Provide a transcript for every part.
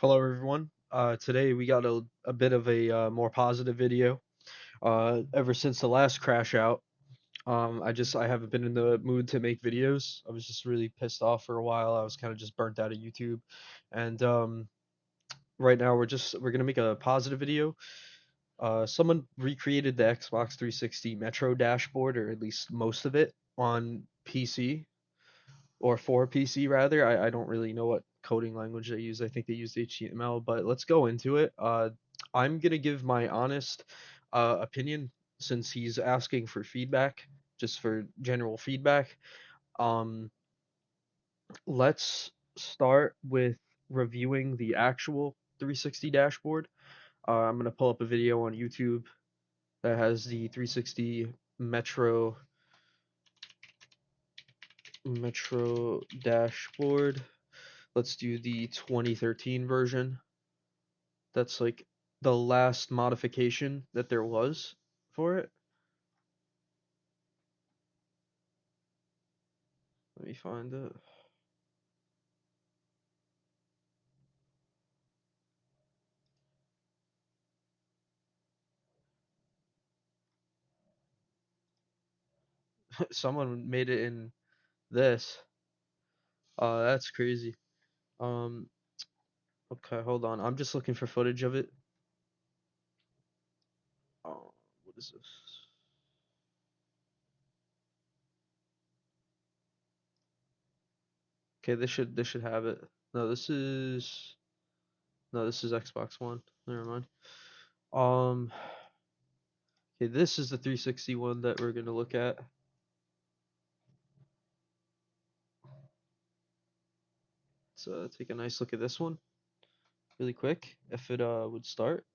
Hello everyone. Today we got a bit of a more positive video. Ever since the last crash out, I haven't been in the mood to make videos. I was just really pissed off for a while. I was kind of just burnt out of YouTube, and right now we're gonna make a positive video. Someone recreated the Xbox 360 Metro dashboard, or at least most of it, on PC or for PC rather. I don't really know what coding language they use. I think they use HTML, but let's go into it. I'm gonna give my honest opinion since he's asking for feedback, just for general feedback. Um, let's start with reviewing the actual 360 dashboard. I'm gonna pull up a video on YouTube that has the 360 Metro dashboard. Let's do the 2013 version. That's like the last modification that there was for it. Let me find it. Someone made it in this. That's crazy. Um, okay, hold on. I'm just looking for footage of it. What is this? Okay, this should have it. No, this is Xbox One. Never mind. Um, okay, this is the 360 one that we're gonna look at. So take a nice look at this one really quick if it would start.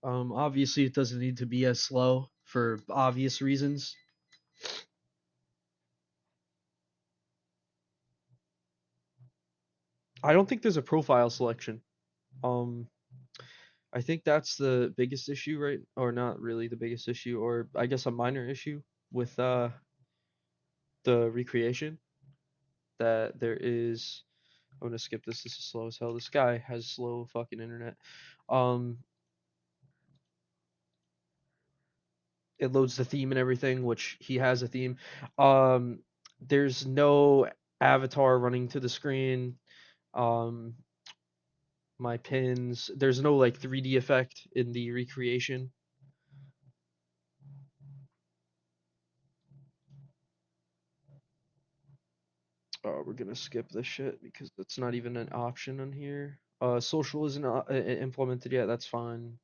Obviously it doesn't need to be as slow for obvious reasons. I don't think there's a profile selection. Um, I think that's the biggest issue, right? Or not really the biggest issue, or I guess a minor issue with the recreation that there is. I'm gonna skip this. This is slow as hell. This guy has slow fucking internet. Um, it loads the theme and everything, which he has a theme. Um, there's no avatar running to the screen. Um, my pins. There's no like 3D effect in the recreation. We're gonna skip this shit because it's not even an option on here. Social isn't implemented yet. That's fine.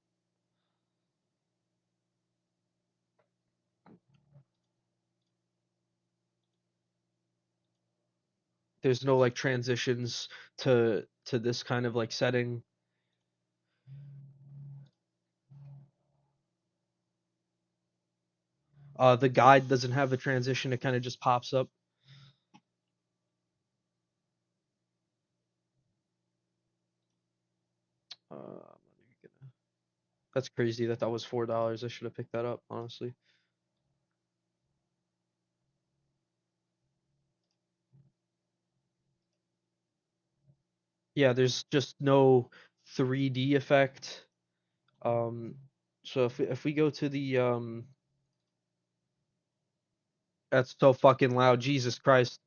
There's no like transitions to this kind of like setting. The guide doesn't have a transition. It kind of just pops up. I'm not even gonna. That's crazy that that was $4. I should have picked that up, honestly. Yeah, there's just no 3D effect. Um, so if we go to the that's so fucking loud. Jesus Christ.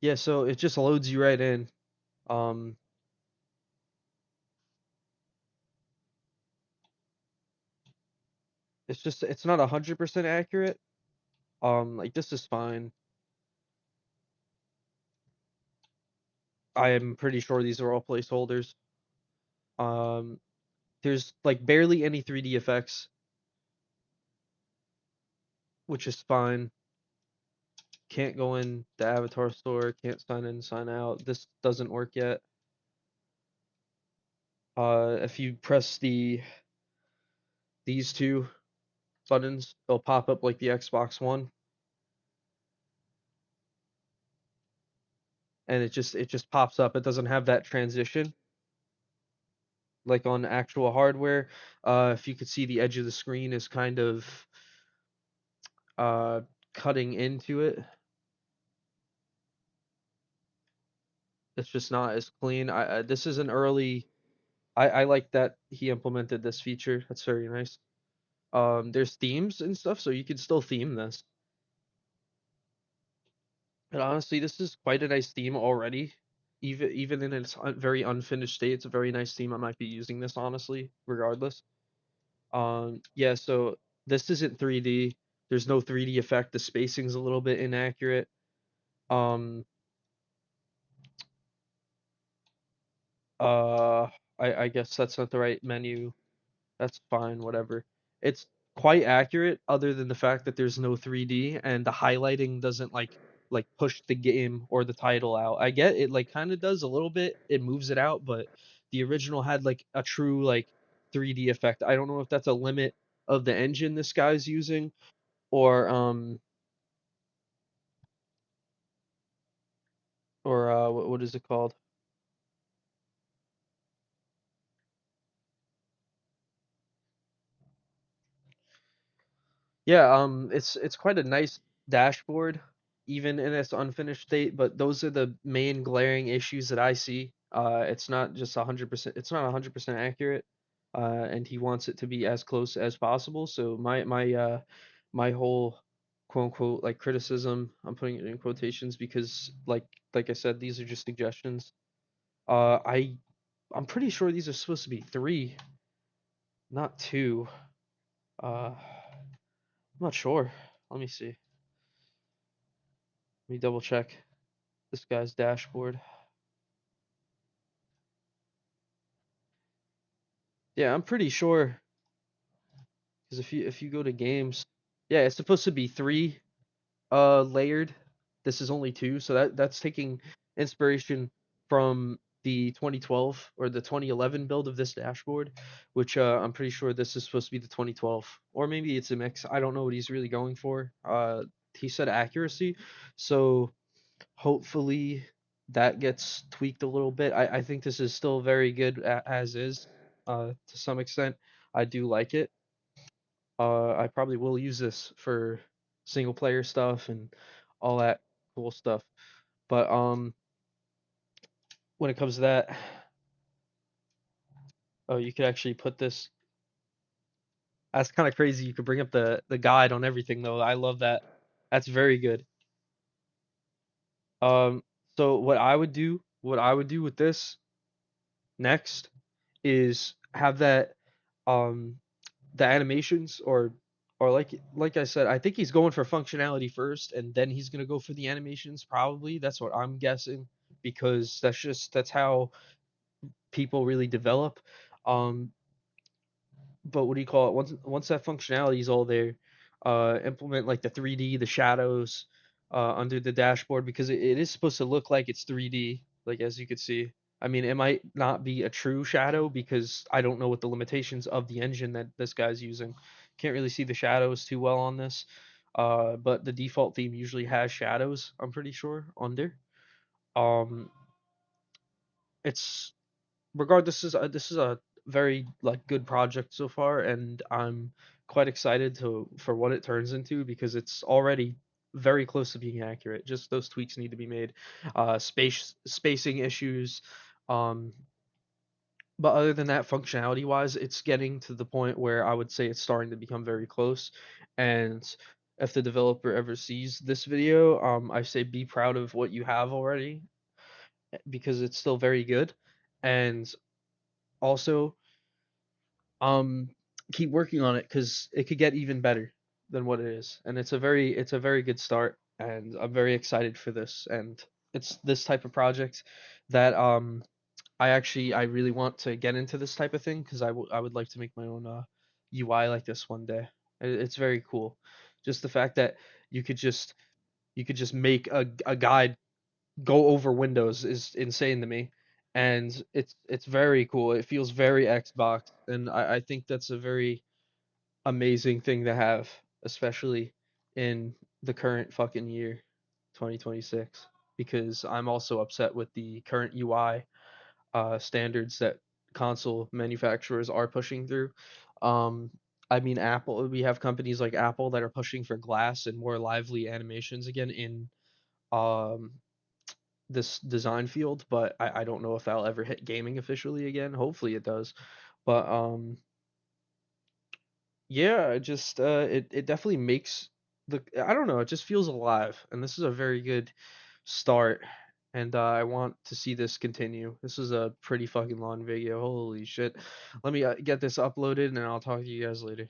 Yeah, so it just loads you right in. Um, it's not 100% accurate. Like this is fine. I am pretty sure these are all placeholders. Um, there's like barely any 3D effects, which is fine. Can't go in the avatar store, can't sign in, sign out. This doesn't work yet. If you press these two buttons, they'll pop up like the Xbox One. and it just pops up. It doesn't have that transition like on actual hardware. If you could see, the edge of the screen is kind of uh cutting into it. It's just not as clean. This is an early. I like that he implemented this feature. That's very nice. There's themes and stuff, so you can still theme this. And honestly, this is quite a nice theme already. Even in its very unfinished state, it's a very nice theme. I might be using this honestly, regardless. Yeah, so this isn't 3D. There's no 3D effect. The spacing's a little bit inaccurate. Um, uh, I guess that's not the right menu. That's fine, whatever. It's quite accurate, other than the fact that there's no 3D and the highlighting doesn't like push the game or the title out. I get it, like kind of does a little bit. It moves it out, but the original had like a true like 3D effect. I don't know if that's a limit of the engine this guy's using, or what is it called? Yeah, it's quite a nice dashboard, even in its unfinished state. But those are the main glaring issues that I see. It's not just 100%. It's not 100% accurate, and he wants it to be as close as possible. So my whole quote unquote like criticism, I'm putting it in quotations because like I said, these are just suggestions. Uh, I I'm pretty sure these are supposed to be three, not two. I'm not sure. Let me see. Let me double check this guy's dashboard. Yeah, I'm pretty sure because if you go to games, yeah, it's supposed to be three layered. This is only two, so that's taking inspiration from the 2012 or the 2011 build of this dashboard, which I'm pretty sure this is supposed to be the 2012, or maybe it's a mix. I don't know what he's really going for. He said accuracy, so hopefully that gets tweaked a little bit. I think this is still very good as is, to some extent. I do like it. I probably will use this for single player stuff and all that cool stuff. But when it comes to that, oh, you could actually put this. That's kind of crazy. You could bring up the guide on everything though. I love that. That's very good. Um, so what I would do with this next is have that um the animations or like I said, I think he's going for functionality first and then he's gonna go for the animations probably. That's what I'm guessing because that's how people really develop. Um, but what do you call it? Once that functionality is all there, implement like the 3D, the shadows under the dashboard because it is supposed to look like it's 3D, like as you could see. I mean, it might not be a true shadow because I don't know what the limitations of the engine that this guy's using. Can't really see the shadows too well on this. But the default theme usually has shadows, I'm pretty sure, under. Um, it's this is a very like good project so far, and I'm quite excited to for what it turns into because it's already very close to being accurate. Just those tweaks need to be made. Spacing issues, um, but other than that, functionality wise, it's getting to the point where I would say it's starting to become very close. And if the developer ever sees this video, I say be proud of what you have already because it's still very good. And also um keep working on it because it could get even better than what it is, and it's a very good start, and I'm very excited for this. And it's this type of project that I really want to get into this type of thing because I would like to make my own UI like this one day. It's very cool, just the fact that you could just you could just make a guide go over Windows is insane to me. And it's very cool. It feels very Xbox, and I think that's a very amazing thing to have, especially in the current fucking year, 2026. because I'm also upset with the current UI standards that console manufacturers are pushing through. Um, I mean, Apple, we have companies like Apple that are pushing for glass and more lively animations again in um, this design field, but I don't know if that'll ever hit gaming officially again. Hopefully it does. But yeah, it definitely makes the I don't know, it just feels alive, and this is a very good start, and I want to see this continue. This is a pretty fucking long video. Holy shit. Let me get this uploaded and I'll talk to you guys later.